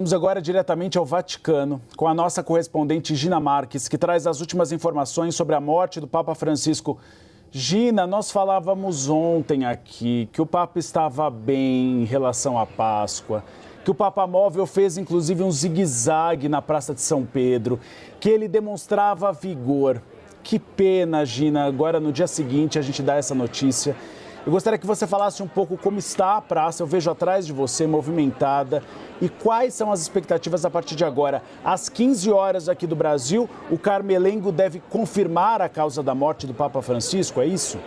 Vamos agora diretamente ao Vaticano, com a nossa correspondente Gina Marques, que traz as últimas informações sobre a morte do Papa Francisco. Gina, nós falávamos ontem aqui que o Papa estava bem em relação à Páscoa, que o Papa Móvel fez inclusive um zigue-zague na Praça de São Pedro, que ele demonstrava vigor. Que pena, Gina, agora no dia seguinte a gente dá essa notícia. Eu gostaria que você falasse um pouco como está a praça, eu vejo atrás de você, movimentada, e quais são as expectativas a partir de agora. Às 15 horas aqui do Brasil, o Carmelengo deve confirmar a causa da morte do Papa Francisco, é isso?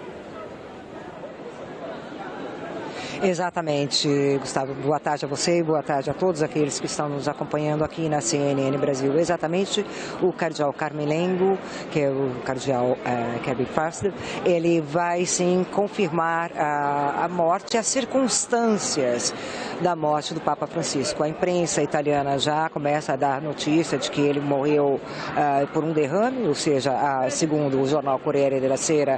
Exatamente, Gustavo. Boa tarde a você e boa tarde a todos aqueles que estão nos acompanhando aqui na CNN Brasil. Exatamente, o cardeal Carmelengo, que é o cardeal Kevin Farster, ele vai sim confirmar a morte e as circunstâncias da morte do Papa Francisco. A imprensa italiana já começa a dar notícia de que ele morreu por um derrame, ou seja, segundo o jornal Corriere della Sera,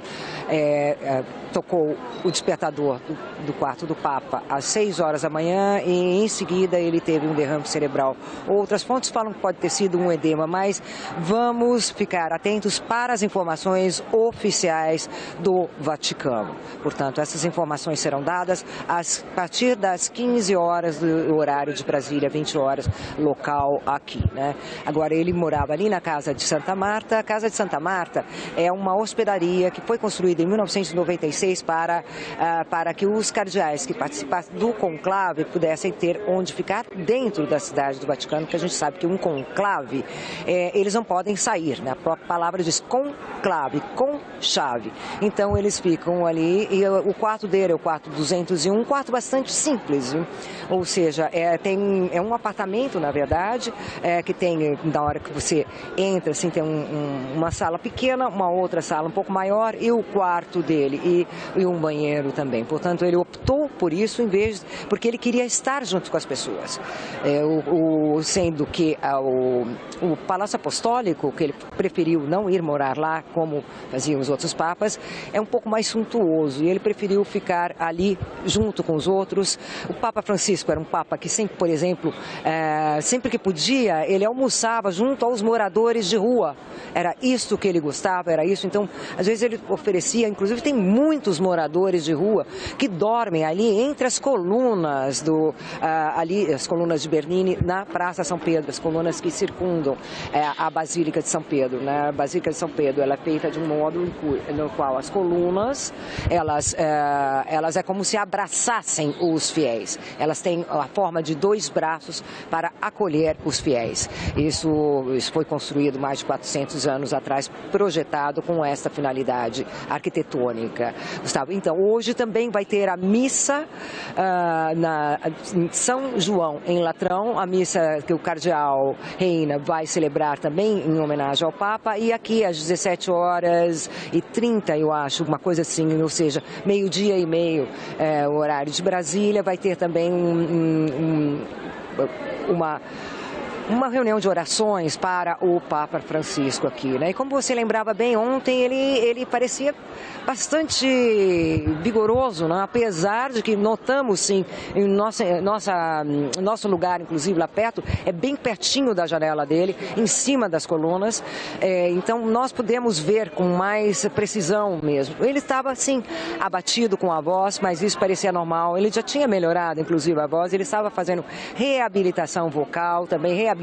tocou o despertador do quarto do Papa às 6 horas da manhã e em seguida ele teve um derrame cerebral. Outras fontes falam que pode ter sido um edema, mas vamos ficar atentos para as informações oficiais do Vaticano. Portanto, essas informações serão dadas a partir das 15 horas do horário de Brasília, 20 horas local aqui, né? Agora, ele morava ali na Casa de Santa Marta. A Casa de Santa Marta é uma hospedaria que foi construída em 1996 para que os cardeais que participassem do conclave pudessem ter onde ficar dentro da cidade do Vaticano, porque a gente sabe que um conclave, eles não podem sair, né? A própria palavra diz conclave, com chave. Então eles ficam ali e o quarto dele é o quarto 201, um quarto bastante simples, viu? Ou seja, é um apartamento, na verdade, que tem, na hora que você entra, assim, tem uma sala pequena, uma outra sala um pouco maior e o quarto dele e um banheiro também. Portanto, ele optou por isso porque ele queria estar junto com as pessoas. Sendo que o Palácio Apostólico, que ele preferiu não ir morar lá, como faziam os outros papas, é um pouco mais suntuoso e ele preferiu ficar ali junto com os outros. O Papa Francisco era um papa que sempre, por exemplo, sempre que podia, ele almoçava junto aos moradores de rua. Era isso que ele gostava, era isso. Então, às vezes ele oferecia, inclusive tem muitos moradores de rua que dormem ali entre as colunas as colunas de Bernini na Praça São Pedro, as colunas que circundam a Basílica de São Pedro, né? A Basílica de São Pedro, ela é feita de um modo no qual as colunas, elas é como se abraçassem os fiéis. Elas têm a forma de 2 braços para acolher os fiéis. Isso foi construído mais de 400 anos atrás, projetado com essa finalidade arquitetônica. Gustavo, então, hoje também vai ter a missa em São João, em Latrão, a missa que o cardeal Reina vai celebrar também em homenagem ao Papa, e aqui às 17h30, eu acho, uma coisa assim, ou seja, 12h30, o horário de Brasília, vai ter também uma reunião de orações para o Papa Francisco aqui, né? E como você lembrava bem, ontem ele parecia bastante vigoroso, né? Apesar de que notamos, sim, em nosso lugar, inclusive lá perto, é bem pertinho da janela dele, em cima das colunas, então nós podemos ver com mais precisão mesmo. Ele estava, assim, abatido com a voz, mas isso parecia normal. Ele já tinha melhorado, inclusive, a voz, ele estava fazendo reabilitação vocal, também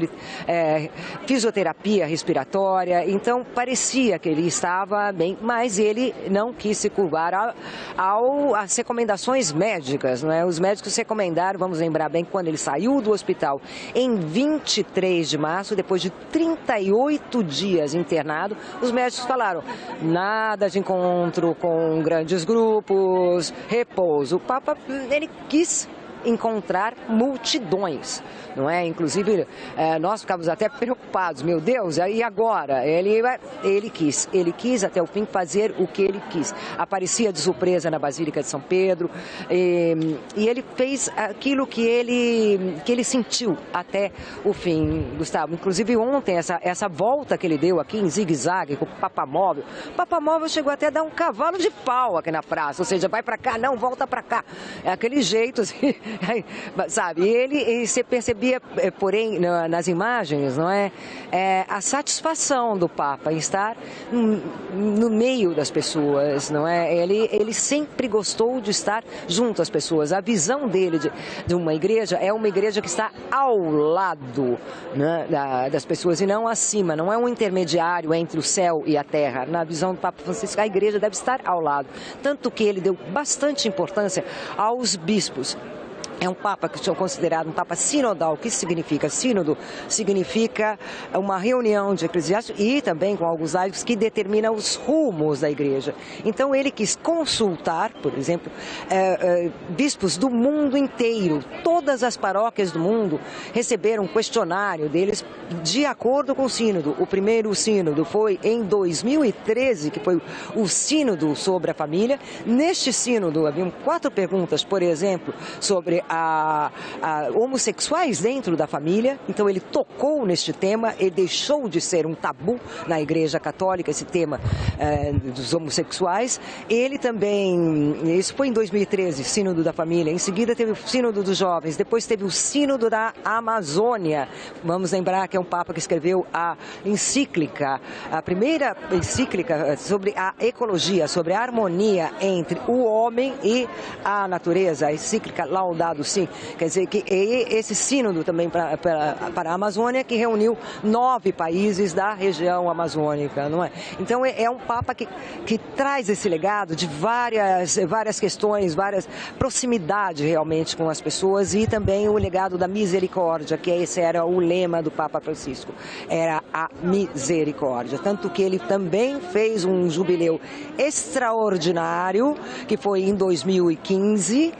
fisioterapia respiratória, então parecia que ele estava bem, mas ele não quis se curvar às recomendações médicas, né? Os médicos recomendaram, vamos lembrar bem, que quando ele saiu do hospital em 23 de março, depois de 38 dias internado, os médicos falaram, nada de encontro com grandes grupos, repouso. O Papa, ele quis encontrar multidões, não é? Inclusive, nós ficávamos até preocupados, meu Deus, e agora? Ele quis até o fim fazer o que ele quis. Aparecia de surpresa na Basílica de São Pedro e ele fez aquilo que ele sentiu até o fim, Gustavo. Inclusive, ontem, essa volta que ele deu aqui em zigue-zague com o Papa Móvel, o Papa Móvel chegou até a dar um cavalo de pau aqui na praça, ou seja, vai para cá, não, volta para cá. É aquele jeito, assim, Sabe, e você percebia, porém, nas imagens, não é, a satisfação do Papa em estar no meio das pessoas, não é? Ele sempre gostou de estar junto às pessoas. A visão dele de uma igreja é uma igreja que está ao lado, né, das pessoas e não acima, não é um intermediário entre o céu e a terra. Na visão do Papa Francisco, a igreja deve estar ao lado. Tanto que ele deu bastante importância aos bispos. É um Papa que é considerado um Papa sinodal. O que significa? Sínodo significa uma reunião de eclesiásticos e também com alguns laicos que determina os rumos da igreja. Então ele quis consultar, por exemplo, bispos do mundo inteiro. Todas as paróquias do mundo receberam um questionário deles de acordo com o sínodo. O primeiro sínodo foi em 2013, que foi o sínodo sobre a família. Neste sínodo haviam 4 perguntas, por exemplo, sobre a homossexuais dentro da família. Então ele tocou neste tema e deixou de ser um tabu na Igreja Católica, esse tema dos homossexuais. Ele também, isso foi em 2013, sínodo da família. Em seguida teve o sínodo dos jovens, depois teve o sínodo da Amazônia. Vamos lembrar que é um Papa que escreveu a encíclica, a primeira encíclica sobre a ecologia, sobre a harmonia entre o homem e a natureza, a encíclica Laudato Si. Quer dizer, que esse sínodo também para a Amazônia, que reuniu 9 países da região amazônica, não é? Então é um Papa que traz esse legado de várias questões, várias proximidade realmente com as pessoas e também o legado da misericórdia, que esse era o lema do Papa Francisco, era a misericórdia. Tanto que ele também fez um jubileu extraordinário, que foi em 2015,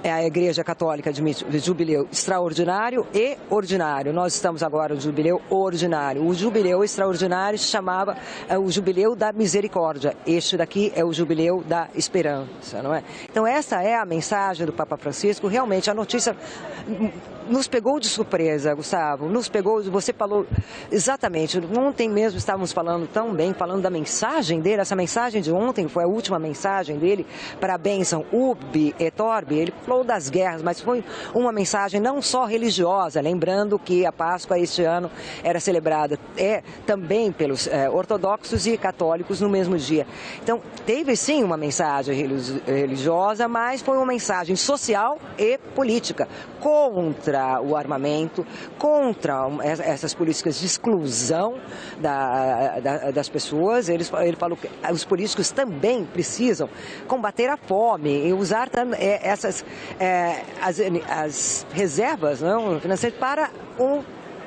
a Igreja Católica de jubileu extraordinário e ordinário. Nós estamos agora no jubileu ordinário. O jubileu extraordinário se chamava o jubileu da misericórdia. Este daqui é o jubileu da esperança, não é? Então essa é a mensagem do Papa Francisco. Realmente a notícia nos pegou de surpresa, Gustavo. Nos pegou, você falou exatamente. Ontem mesmo estávamos falando tão bem, falando da mensagem dele. Essa mensagem de ontem foi a última mensagem dele para a bênção Urbi et Orbi. Ele falou das guerras, mas foi uma mensagem não só religiosa, lembrando que a Páscoa este ano era celebrada também pelos ortodoxos e católicos no mesmo dia. Então, teve sim uma mensagem religiosa, mas foi uma mensagem social e política contra o armamento, contra essas políticas de exclusão das pessoas. Ele falou que os políticos também precisam combater a fome e usar as reservas financeiras para o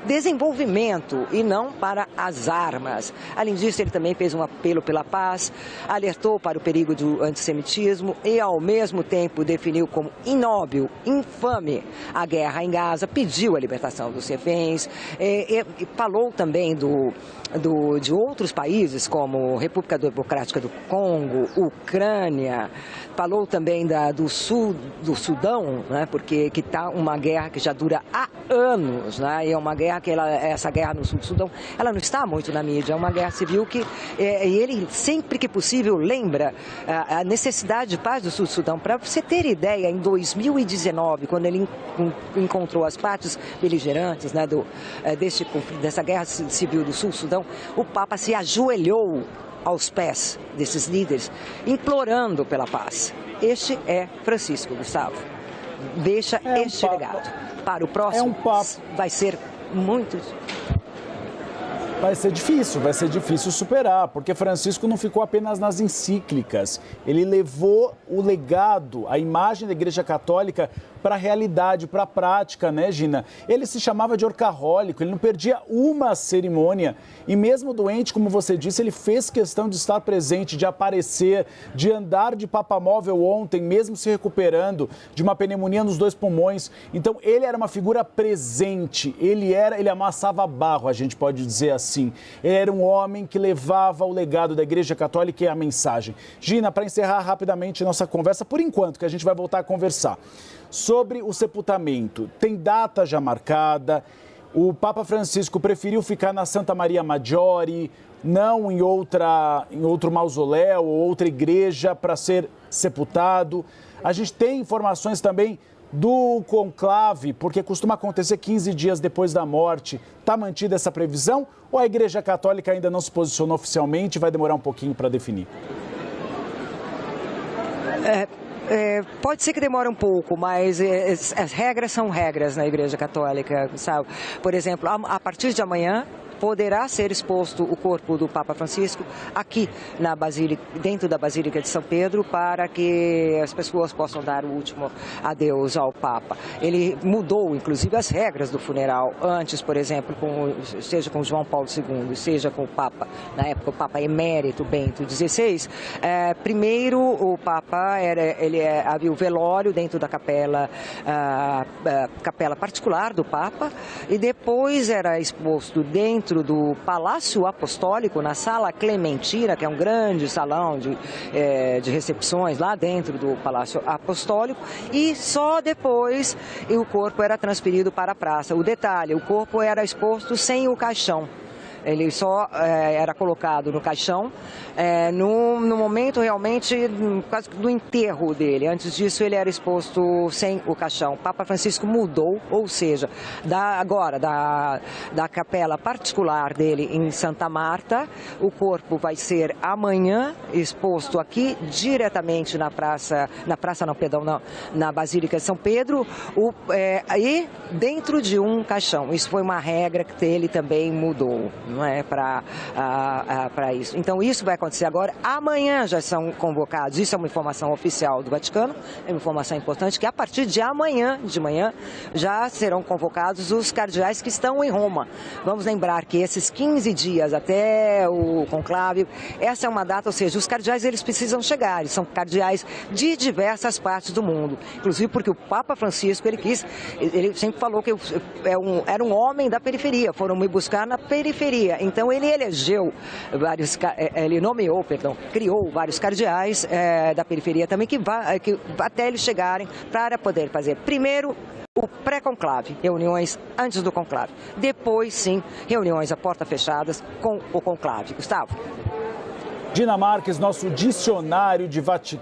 desenvolvimento e não para as armas. Além disso, ele também fez um apelo pela paz, alertou para o perigo do antissemitismo e, ao mesmo tempo, definiu como inóbil, infame a guerra em Gaza, pediu a libertação dos reféns, e falou também de outros países, como República Democrática do Congo, Ucrânia, falou também do Sudão, né, porque está uma guerra que já dura há anos, né, e é uma guerra que essa guerra no sul do Sudão, ela não está muito na mídia, é uma guerra civil que ele sempre que possível lembra a necessidade de paz do sul do Sudão. Para você ter ideia, em 2019, quando ele encontrou as partes beligerantes, né, dessa guerra civil do sul do Sudão, o Papa se ajoelhou aos pés desses líderes, implorando pela paz. Este é Francisco, Gustavo. Deixa este legado. Para o próximo, vai ser muito... Vai ser difícil superar, porque Francisco não ficou apenas nas encíclicas. Ele levou o legado, a imagem da Igreja Católica para a realidade, para a prática, né, Gina? Ele se chamava de orcahólico, ele não perdia uma cerimônia. E mesmo doente, como você disse, ele fez questão de estar presente, de aparecer, de andar de papamóvel ontem, mesmo se recuperando de uma pneumonia nos 2 pulmões. Então, ele era uma figura presente, ele amassava barro, a gente pode dizer assim. Ele era um homem que levava o legado da Igreja Católica e a mensagem. Gina, para encerrar rapidamente nossa conversa, por enquanto, que a gente vai voltar a conversar. Sobre o sepultamento, tem data já marcada, o Papa Francisco preferiu ficar na Santa Maria Maggiore, não em outro mausoléu ou outra igreja para ser sepultado. A gente tem informações também do conclave, porque costuma acontecer 15 dias depois da morte. Está mantida essa previsão ou a Igreja Católica ainda não se posicionou oficialmente e vai demorar um pouquinho para definir? Pode ser que demore um pouco, mas as regras são regras na Igreja Católica, sabe? Por exemplo, a partir de amanhã poderá ser exposto o corpo do Papa Francisco aqui na Basílica, dentro da Basílica de São Pedro, para que as pessoas possam dar o último adeus ao Papa. Ele mudou, inclusive, as regras do funeral. Antes, por exemplo, seja com João Paulo II, seja com o Papa, na época o Papa Emérito Bento XVI, primeiro o Papa havia o velório dentro da capela particular do Papa, e depois era exposto dentro do Palácio Apostólico, na Sala Clementina, que é um grande salão de recepções lá dentro do Palácio Apostólico, e só depois o corpo era transferido para a praça. O detalhe, o corpo era exposto sem o caixão. Ele só era colocado no caixão no momento realmente quase do enterro dele. Antes disso ele era exposto sem o caixão. O Papa Francisco mudou, ou seja, da capela particular dele em Santa Marta, o corpo vai ser amanhã exposto aqui diretamente na Basílica de São Pedro, e dentro de um caixão. Isso foi uma regra que ele também mudou. Não é para isso. Então isso vai acontecer agora. Amanhã já são convocados, isso é uma informação oficial do Vaticano, é uma informação importante, que a partir de amanhã, já serão convocados os cardeais que estão em Roma. Vamos lembrar que esses 15 dias até o conclave, essa é uma data, ou seja, os cardeais eles precisam chegar, eles são cardeais de diversas partes do mundo, inclusive porque o Papa Francisco, ele sempre falou que era um homem da periferia, foram me buscar na periferia. Então ele criou vários cardeais da periferia também, que até eles chegarem para poder fazer primeiro o pré-conclave, reuniões antes do conclave. Depois, sim, reuniões a porta fechadas com o conclave. Gustavo. Dina Marques, nosso dicionário de Vaticano.